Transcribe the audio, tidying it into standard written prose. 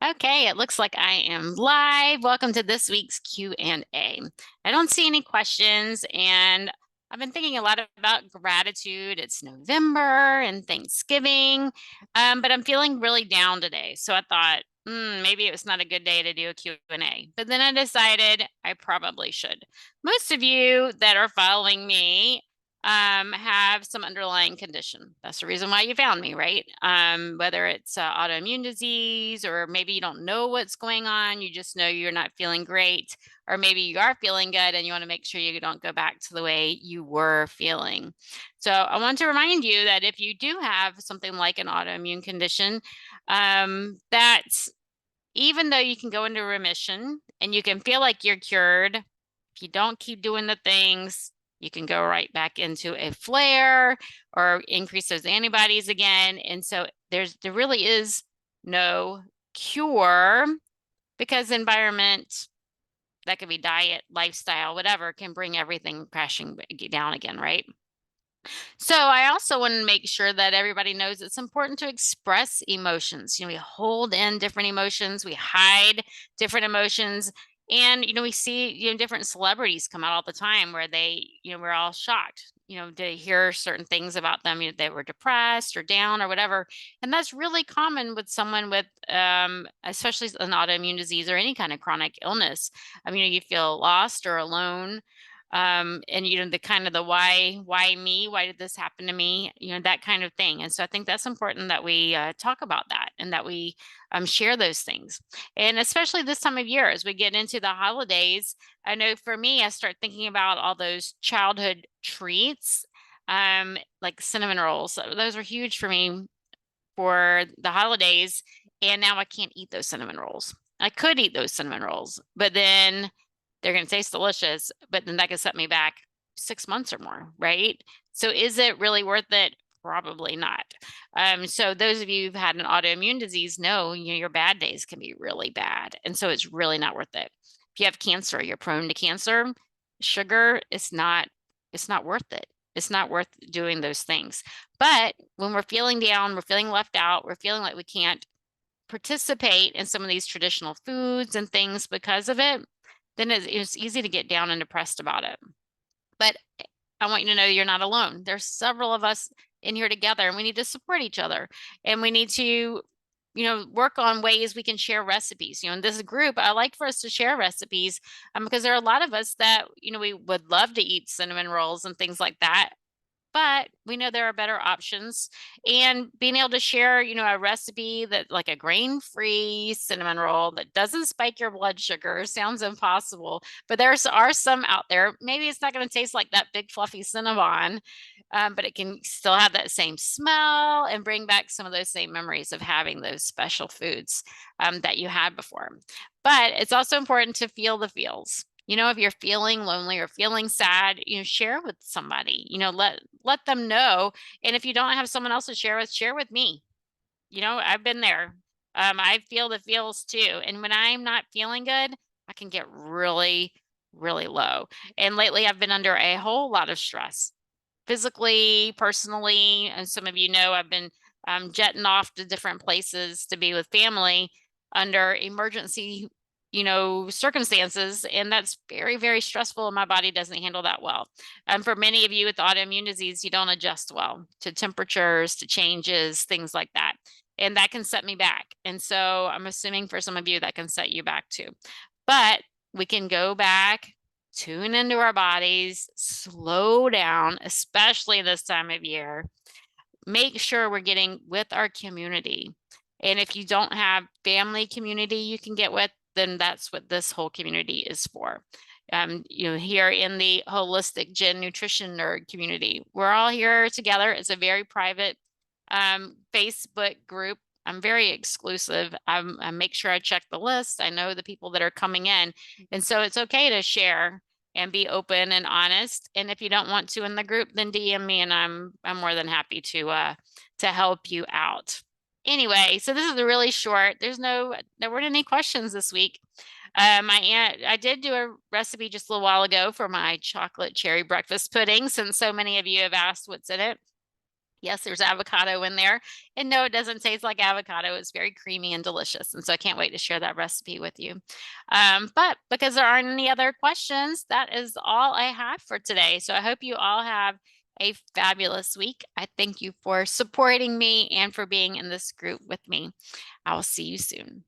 Okay, it looks like I am live. Welcome to this week's Q&A. I don't see any questions, and I've been thinking a lot about gratitude. It's November and Thanksgiving, but I'm feeling really down today. So I thought, maybe it was not a good day to do a Q&A. But then I decided I probably should. Most of you that are following me have some underlying condition. That's the reason why you found me, right? Whether it's autoimmune disease, or maybe you don't know what's going on, you just know you're not feeling great, or maybe you are feeling good and you want to make sure you don't go back to the way you were feeling. So I want to remind you that if you do have something like an autoimmune condition, that even though you can go into remission and you can feel like you're cured, if you don't keep doing the things, you can go right back into a flare or increase those antibodies again. And so there really is no cure, because environment, that could be diet, lifestyle, whatever, can bring everything crashing down again, right? So I also want to make sure that everybody knows it's important to express emotions. We hold in different emotions, we hide different emotions. And, we see, different celebrities come out all the time where they, we're all shocked, to hear certain things about them, they were depressed or down or whatever. And that's really common with someone with, especially an autoimmune disease or any kind of chronic illness. You feel lost or alone, and the kind of the why me, why did this happen to me, that kind of thing. And so I think that's important that we talk about that, and that we share those things. And especially this time of year, as we get into the holidays, I know for me, I start thinking about all those childhood treats, like cinnamon rolls. Those were huge for me for the holidays, and now I can't eat those cinnamon rolls. I could eat those cinnamon rolls, but then they're going to taste delicious, but then that could set me back 6 months or more, right? So is it really worth it? Probably not. So those of you who've had an autoimmune disease know, your bad days can be really bad. And so it's really not worth it. If you have cancer, you're prone to cancer, sugar, it's not worth it. It's not worth doing those things. But when we're feeling down, we're feeling left out, we're feeling like we can't participate in some of these traditional foods and things because of it, then it's easy to get down and depressed about it. But I want you to know you're not alone. There's several of us in here together, and we need to support each other, and we need to work on ways we can share recipes. In this group, I like for us to share recipes, because there are a lot of us that we would love to eat cinnamon rolls and things like that, but we know there are better options. And being able to share, a recipe that, like a grain-free cinnamon roll that doesn't spike your blood sugar, sounds impossible, but are some out there. Maybe it's not going to taste like that big fluffy Cinnabon, but it can still have that same smell and bring back some of those same memories of having those special foods that you had before. But it's also important to feel the feels. If you're feeling lonely or feeling sad, share with somebody, let them know. And if you don't have someone else to share with me. I've been there. I feel the feels too. And when I'm not feeling good, I can get really, really low. And lately I've been under a whole lot of stress, physically, personally. And some of you know, I've been jetting off to different places to be with family under emergency circumstances, and that's very, very stressful, and my body doesn't handle that well. And for many of you with autoimmune disease, you don't adjust well to temperatures, to changes, things like that, and that can set me back. And so I'm assuming for some of you that can set you back too. But we can go back, tune into our bodies, slow down, especially this time of year. Make sure we're getting with our community. And if you don't have family community you can get with, then that's what this whole community is for. Here in the Holistic Gen Nutrition Nerd community, we're all here together. It's a very private Facebook group. I'm very exclusive. I make sure I check the list. I know the people that are coming in. And so it's okay to share and be open and honest. And if you don't want to in the group, then DM me, and I'm more than happy to help you out. Anyway, so this is a really short. There weren't any questions this week. I did do a recipe just a little while ago for my chocolate cherry breakfast pudding, since so many of you have asked what's in it. Yes, there's avocado in there. And no, it doesn't taste like avocado. It's very creamy and delicious. And so I can't wait to share that recipe with you. But because there aren't any other questions, that is all I have for today. So I hope you all have a fabulous week. I thank you for supporting me and for being in this group with me. I will see you soon.